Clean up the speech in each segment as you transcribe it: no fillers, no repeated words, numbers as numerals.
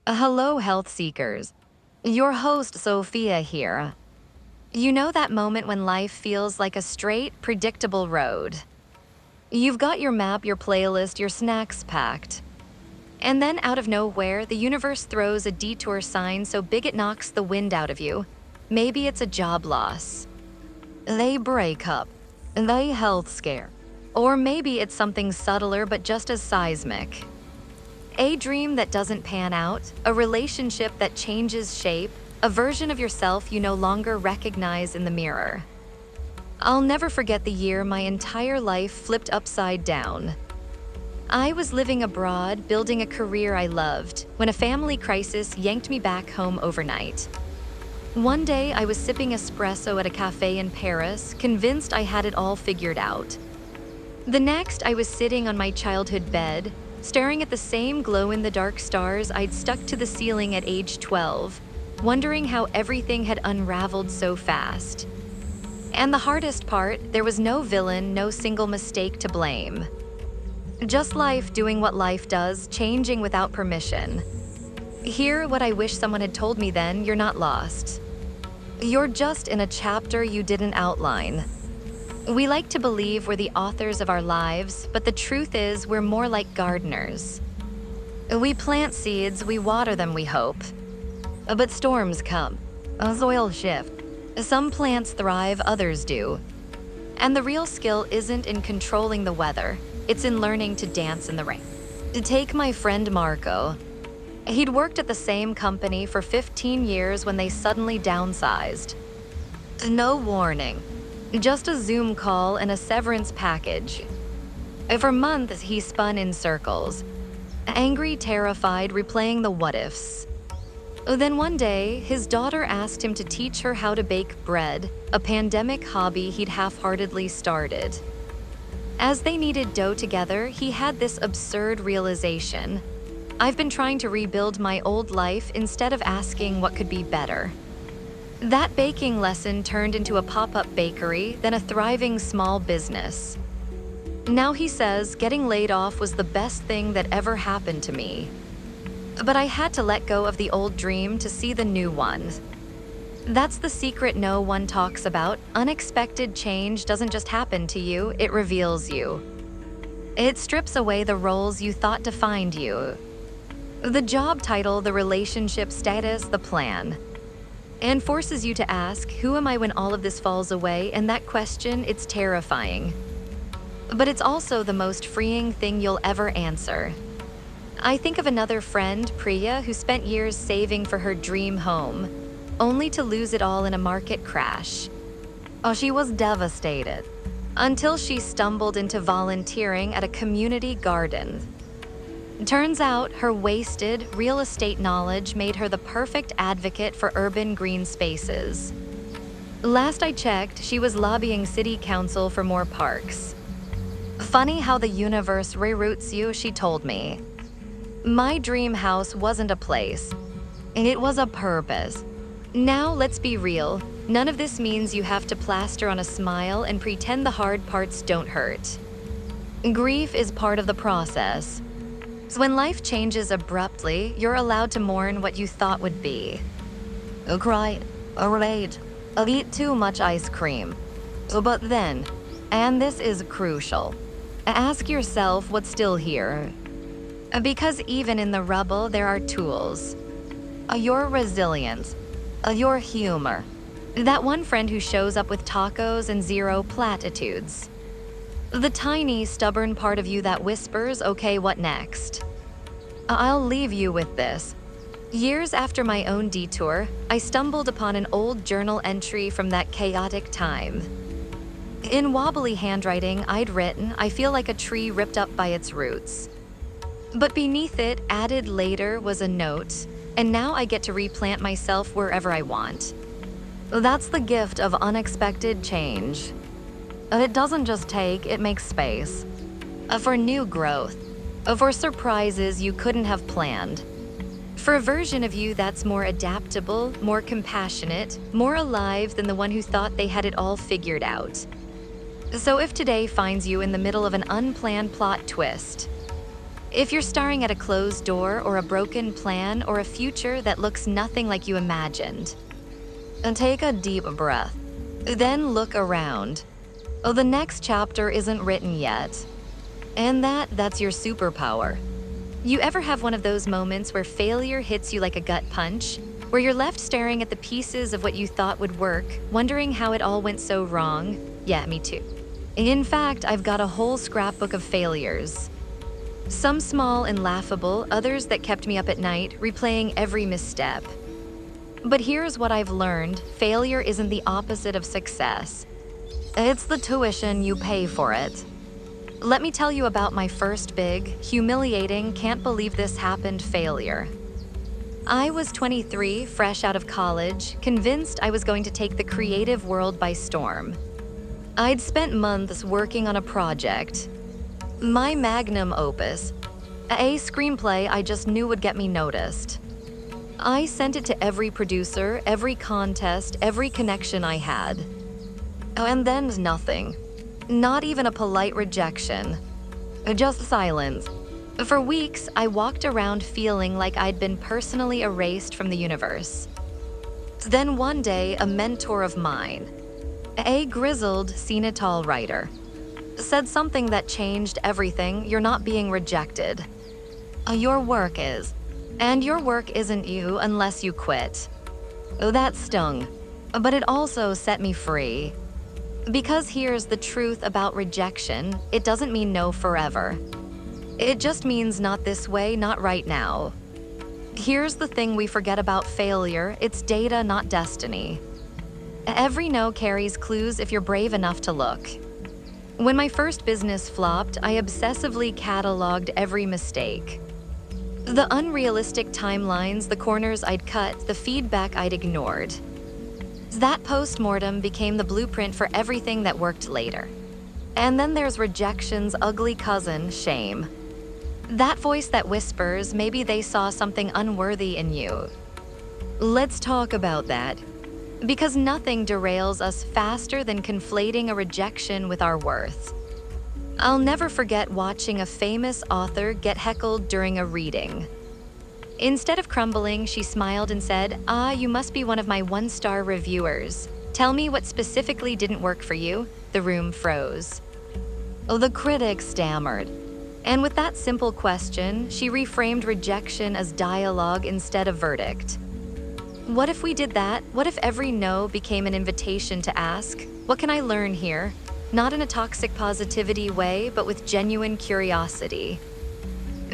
Hello, health seekers. Your host, Sophia, here. You know that moment when life feels like a straight, predictable road? You've got your map, your playlist, your snacks packed. And then, out of nowhere, the universe throws a detour sign so big it knocks the wind out of you. Maybe it's a job loss, they break up, they health scare. Or maybe it's something subtler but just as seismic. A dream that doesn't pan out, a relationship that changes shape, a version of yourself you no longer recognize in the mirror. I'll never forget the year my entire life flipped upside down. I was living abroad, building a career I loved, when a family crisis yanked me back home overnight. One day, I was sipping espresso at a cafe in Paris, convinced I had it all figured out. The next, I was sitting on my childhood bed, staring at the same glow-in-the-dark stars I'd stuck to the ceiling at age 12, wondering how everything had unraveled so fast. And the hardest part, there was no villain, no single mistake to blame. Just life doing what life does, changing without permission. Hear what I wish someone had told me then: you're not lost. You're just in a chapter you didn't outline. We like to believe we're the authors of our lives, but the truth is we're more like gardeners. We plant seeds, we water them, we hope. But storms come, a soil shift. Some plants thrive, others do. And the real skill isn't in controlling the weather, it's in learning to dance in the rain. Take my friend Marco. He'd worked at the same company for 15 years when they suddenly downsized. No warning. Just a Zoom call and a severance package. For months, he spun in circles, angry, terrified, replaying the what-ifs. Then one day, his daughter asked him to teach her how to bake bread, a pandemic hobby he'd half-heartedly started. As they kneaded dough together, he had this absurd realization: I've been trying to rebuild my old life instead of asking what could be better. That baking lesson turned into a pop-up bakery, then a thriving small business. Now he says getting laid off was the best thing that ever happened to me. But I had to let go of the old dream to see the new one. That's the secret no one talks about. Unexpected change doesn't just happen to you, it reveals you. It strips away the roles you thought defined you. The job title, the relationship status, the plan. And forces you to ask, who am I when all of this falls away? And that question, it's terrifying. But it's also the most freeing thing you'll ever answer. I think of another friend, Priya, who spent years saving for her dream home, only to lose it all in a market crash. Oh, she was devastated, until she stumbled into volunteering at a community garden. Turns out her wasted real estate knowledge made her the perfect advocate for urban green spaces. Last I checked, she was lobbying city council for more parks. Funny how the universe reroutes you, she told me. My dream house wasn't a place, it was a purpose. Now let's be real, none of this means you have to plaster on a smile and pretend the hard parts don't hurt. Grief is part of the process. So when life changes abruptly, you're allowed to mourn what you thought would be. A cry, a rage, a eat too much ice cream. But then, and this is crucial, ask yourself what's still here. Because even in the rubble, there are tools. Your resilience, your humor. That one friend who shows up with tacos and zero platitudes. The tiny, stubborn part of you that whispers, okay, what next? I'll leave you with this. Years after my own detour, I stumbled upon an old journal entry from that chaotic time. In wobbly handwriting, I'd written, I feel like a tree ripped up by its roots. But beneath it, added later, was a note, and now I get to replant myself wherever I want. That's the gift of unexpected change. It doesn't just take, it makes space. For new growth. For surprises you couldn't have planned. For a version of you that's more adaptable, more compassionate, more alive than the one who thought they had it all figured out. So if today finds you in the middle of an unplanned plot twist, If you're staring at a closed door or a broken plan or a future that looks nothing like you imagined, and take a deep breath. Then look around. Oh, the next chapter isn't written yet. And that's your superpower. You ever have one of those moments where failure hits you like a gut punch? Where you're left staring at the pieces of what you thought would work, wondering how it all went so wrong? Yeah, me too. In fact, I've got a whole scrapbook of failures. Some small and laughable, others that kept me up at night, replaying every misstep. But here's what I've learned: failure isn't the opposite of success. It's the tuition you pay for it. Let me tell you about my first big, humiliating, can't believe this happened failure. I was 23, fresh out of college, convinced I was going to take the creative world by storm. I'd spent months working on a project, my magnum opus, a screenplay I just knew would get me noticed. I sent it to every producer, every contest, every connection I had. Oh, and then nothing. Not even a polite rejection. Just silence. For weeks, I walked around feeling like I'd been personally erased from the universe. Then one day, a mentor of mine, a grizzled, seen-it-all writer, said something that changed everything. You're not being rejected. Your work is. And your work isn't you unless you quit. That stung, but it also set me free. Because here's the truth about rejection: it doesn't mean no forever. It just means not this way, not right now. Here's the thing we forget about failure: it's data, not destiny. Every no carries clues if you're brave enough to look. When my first business flopped, I obsessively cataloged every mistake. The unrealistic timelines, the corners I'd cut, the feedback I'd ignored. That post-mortem became the blueprint for everything that worked later. And then there's rejection's ugly cousin, shame. That voice that whispers maybe they saw something unworthy in you. Let's talk about that. Because nothing derails us faster than conflating a rejection with our worth. I'll never forget watching a famous author get heckled during a reading. Instead of crumbling, she smiled and said, you must be one of my one-star reviewers. Tell me what specifically didn't work for you." The room froze. The critic stammered. And with that simple question, she reframed rejection as dialogue instead of verdict. What if we did that? What if every no became an invitation to ask, what can I learn here? Not in a toxic positivity way, but with genuine curiosity.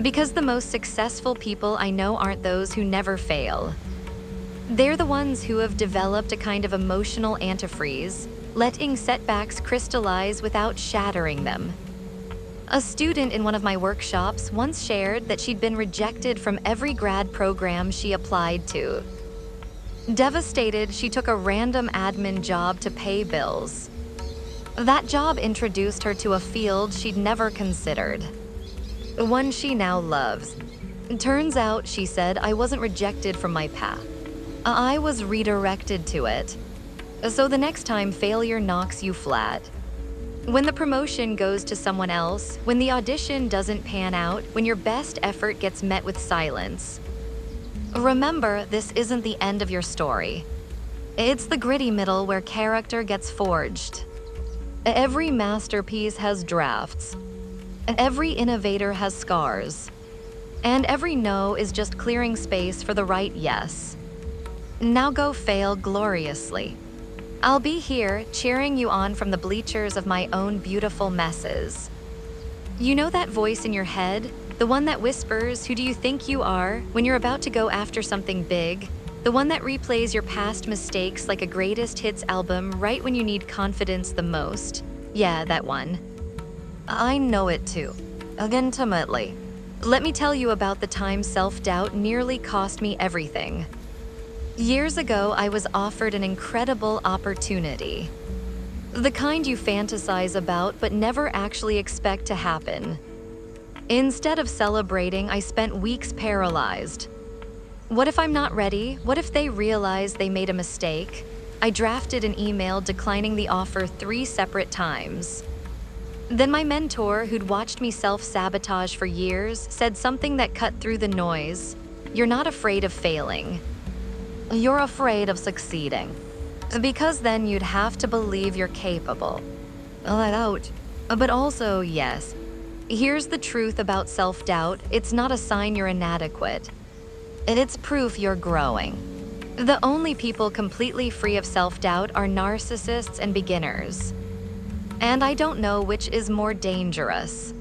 Because the most successful people I know aren't those who never fail. They're the ones who have developed a kind of emotional antifreeze, letting setbacks crystallize without shattering them. A student in one of my workshops once shared that she'd been rejected from every grad program she applied to. Devastated, she took a random admin job to pay bills. That job introduced her to a field she'd never considered. One she now loves. Turns out, she said, I wasn't rejected from my path. I was redirected to it. So the next time failure knocks you flat, when the promotion goes to someone else, when the audition doesn't pan out, when your best effort gets met with silence, remember, this isn't the end of your story. It's the gritty middle where character gets forged. Every masterpiece has drafts. Every innovator has scars. And every no is just clearing space for the right yes. Now go fail gloriously. I'll be here, cheering you on from the bleachers of my own beautiful messes. You know that voice in your head? The one that whispers, who do you think you are, when you're about to go after something big? The one that replays your past mistakes like a greatest hits album right when you need confidence the most? Yeah, that one. I know it too. Intimately. Let me tell you about the time self-doubt nearly cost me everything. Years ago, I was offered an incredible opportunity. The kind you fantasize about but never actually expect to happen. Instead of celebrating, I spent weeks paralyzed. What if I'm not ready? What if they realize they made a mistake? I drafted an email declining the offer 3 separate times. Then my mentor, who'd watched me self-sabotage for years, said something that cut through the noise. You're not afraid of failing. You're afraid of succeeding. Because then you'd have to believe you're capable. Let out. But also, yes. Here's the truth about self-doubt. It's not a sign you're inadequate. It's proof you're growing. The only people completely free of self-doubt are narcissists and beginners. And I don't know which is more dangerous.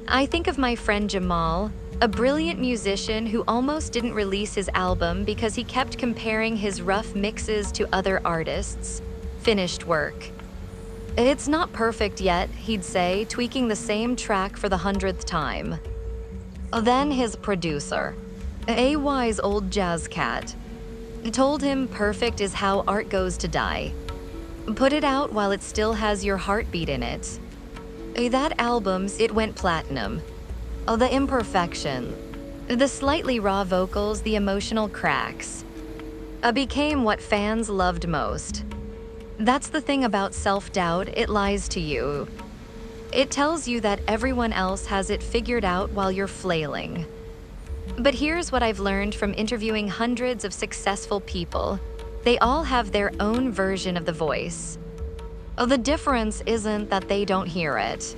I think of my friend Jamal, a brilliant musician who almost didn't release his album because he kept comparing his rough mixes to other artists' finished work. It's not perfect yet, he'd say, tweaking the same track for the 100th time. Then his producer, a wise old jazz cat, told him perfect is how art goes to die. Put it out while it still has your heartbeat in it. That album, it went platinum. The imperfection, the slightly raw vocals, the emotional cracks, became what fans loved most. That's the thing about self-doubt, it lies to you. It tells you that everyone else has it figured out while you're flailing. But here's what I've learned from interviewing hundreds of successful people. They all have their own version of the voice. The difference isn't that they don't hear it.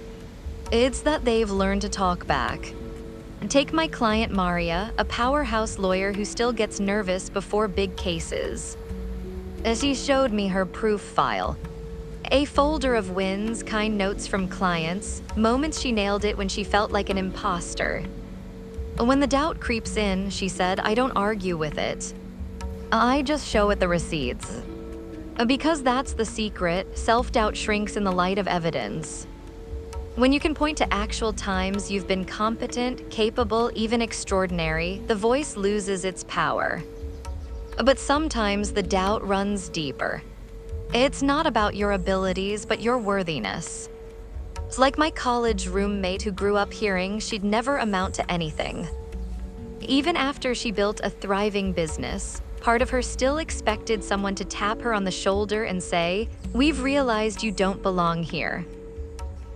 It's that they've learned to talk back. Take my client Maria, a powerhouse lawyer who still gets nervous before big cases. She showed me her proof file. A folder of wins, kind notes from clients, moments she nailed it when she felt like an imposter. When the doubt creeps in, she said, I don't argue with it. I just show it the receipts. Because that's the secret, self-doubt shrinks in the light of evidence. When you can point to actual times you've been competent, capable, even extraordinary, the voice loses its power. But sometimes the doubt runs deeper. It's not about your abilities, but your worthiness. It's like my college roommate who grew up hearing she'd never amount to anything. Even after she built a thriving business, part of her still expected someone to tap her on the shoulder and say, we've realized you don't belong here.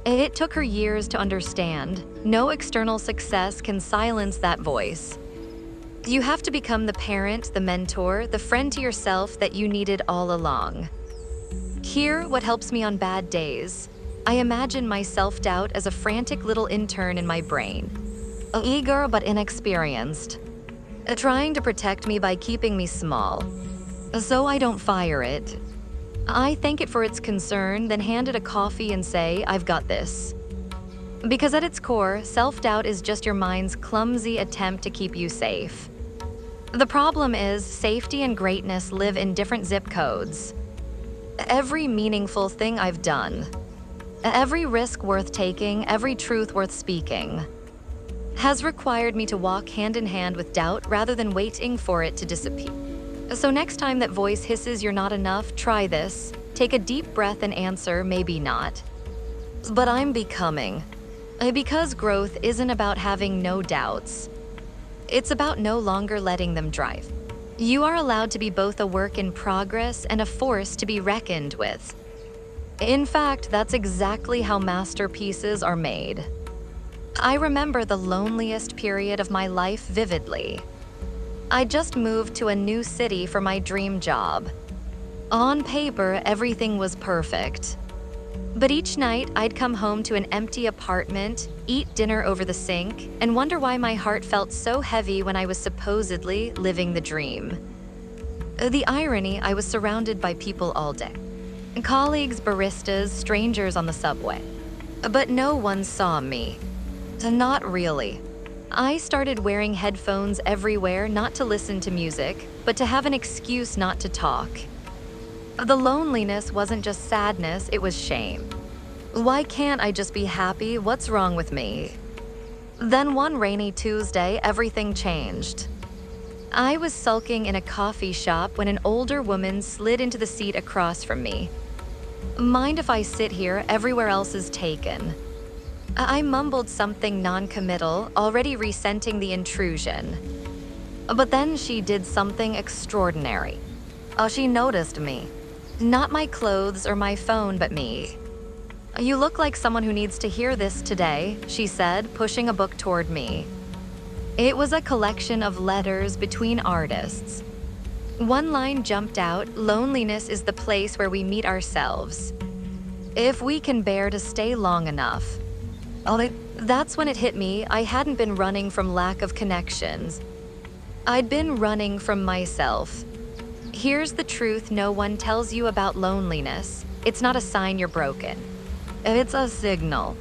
It took her years to understand. No external success can silence that voice. You have to become the parent, the mentor, the friend to yourself that you needed all along. Here, what helps me on bad days. I imagine my self-doubt as a frantic little intern in my brain. Eager but inexperienced. Trying to protect me by keeping me small. So I don't fire it. I thank it for its concern, then hand it a coffee and say, I've got this. Because at its core, self-doubt is just your mind's clumsy attempt to keep you safe. The problem is, safety and greatness live in different zip codes. Every meaningful thing I've done, every risk worth taking, every truth worth speaking, has required me to walk hand in hand with doubt rather than waiting for it to disappear. So next time that voice hisses you're not enough, try this. Take a deep breath and answer, maybe not. But I'm becoming. Because growth isn't about having no doubts. It's about no longer letting them drive. You are allowed to be both a work in progress and a force to be reckoned with. In fact, that's exactly how masterpieces are made. I remember the loneliest period of my life vividly. I just moved to a new city for my dream job. On paper, everything was perfect. But each night, I'd come home to an empty apartment, eat dinner over the sink, and wonder why my heart felt so heavy when I was supposedly living the dream. The irony, I was surrounded by people all day. Colleagues, baristas, strangers on the subway. But no one saw me. Not really. I started wearing headphones everywhere, not to listen to music, but to have an excuse not to talk. The loneliness wasn't just sadness, it was shame. Why can't I just be happy? What's wrong with me? Then one rainy Tuesday, everything changed. I was sulking in a coffee shop when an older woman slid into the seat across from me. Mind if I sit here? Everywhere else is taken. I mumbled something non-committal, already resenting the intrusion. But then she did something extraordinary. She noticed me. Not my clothes or my phone, but me. You look like someone who needs to hear this today, she said, pushing a book toward me. It was a collection of letters between artists. One line jumped out, "Loneliness is the place where we meet ourselves. If we can bear to stay long enough." That's when it hit me. I hadn't been running from lack of connections. I'd been running from myself. Here's the truth no one tells you about loneliness. It's not a sign you're broken. It's a signal.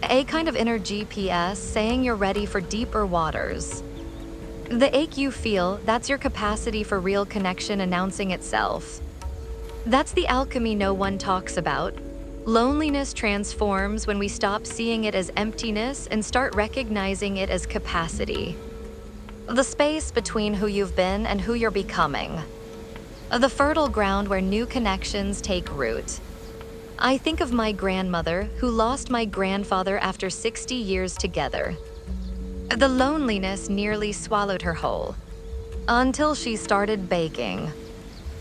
A kind of inner GPS saying you're ready for deeper waters. The ache you feel, that's your capacity for real connection announcing itself. That's the alchemy no one talks about. Loneliness transforms when we stop seeing it as emptiness and start recognizing it as capacity. The space between who you've been and who you're becoming. The fertile ground where new connections take root. I think of my grandmother, who lost my grandfather after 60 years together. The loneliness nearly swallowed her whole. Until she started baking.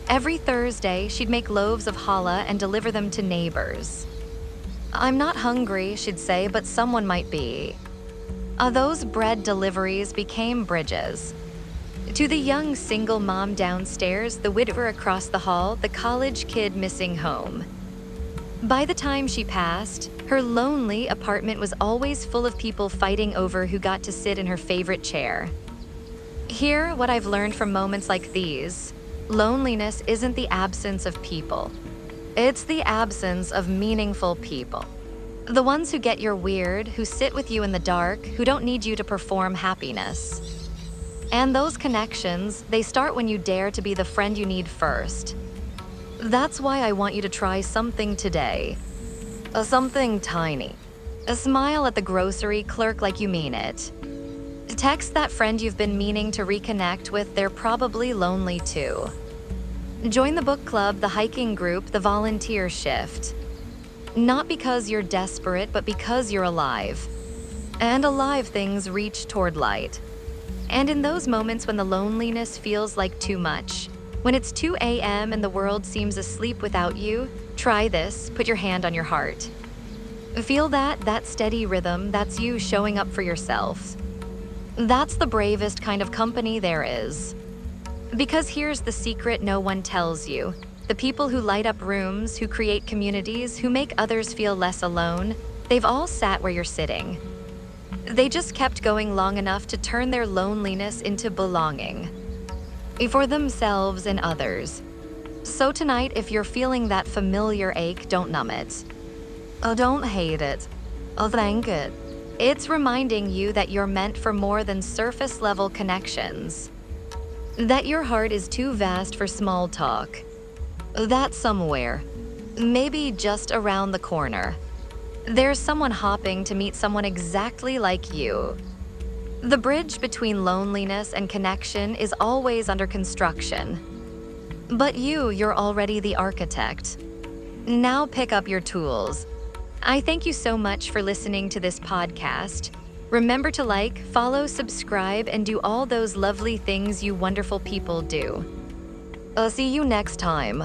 Every Thursday, she'd make loaves of challah and deliver them to neighbors. "I'm not hungry," she'd say, "but someone might be." Those bread deliveries became bridges. To the young single mom downstairs, the widower across the hall, the college kid missing home. By the time she passed, her lonely apartment was always full of people fighting over who got to sit in her favorite chair. Here, what I've learned from moments like these: loneliness isn't the absence of people. It's the absence of meaningful people. The ones who get your weird, who sit with you in the dark, who don't need you to perform happiness. And those connections, they start when you dare to be the friend you need first. That's why I want you to try something today. Something tiny. A smile at the grocery clerk like you mean it. Text that friend you've been meaning to reconnect with, they're probably lonely too. Join the book club, the hiking group, the volunteer shift. Not because you're desperate, but because you're alive. And alive things reach toward light. And in those moments when the loneliness feels like too much, when it's 2 a.m. and the world seems asleep without you, try this, put your hand on your heart. Feel that steady rhythm, that's you showing up for yourself. That's the bravest kind of company there is. Because here's the secret no one tells you. The people who light up rooms, who create communities, who make others feel less alone, they've all sat where you're sitting. They just kept going long enough to turn their loneliness into belonging. For themselves and others. So tonight, if you're feeling that familiar ache, don't numb it. Don't hate it. Thank it. It's reminding you that you're meant for more than surface-level connections. That your heart is too vast for small talk. That somewhere, maybe just around the corner, there's someone hopping to meet someone exactly like you. The bridge between loneliness and connection is always under construction. But you're already the architect. Now pick up your tools. I thank you so much for listening to this podcast. Remember to like, follow, subscribe, and do all those lovely things you wonderful people do. I'll see you next time.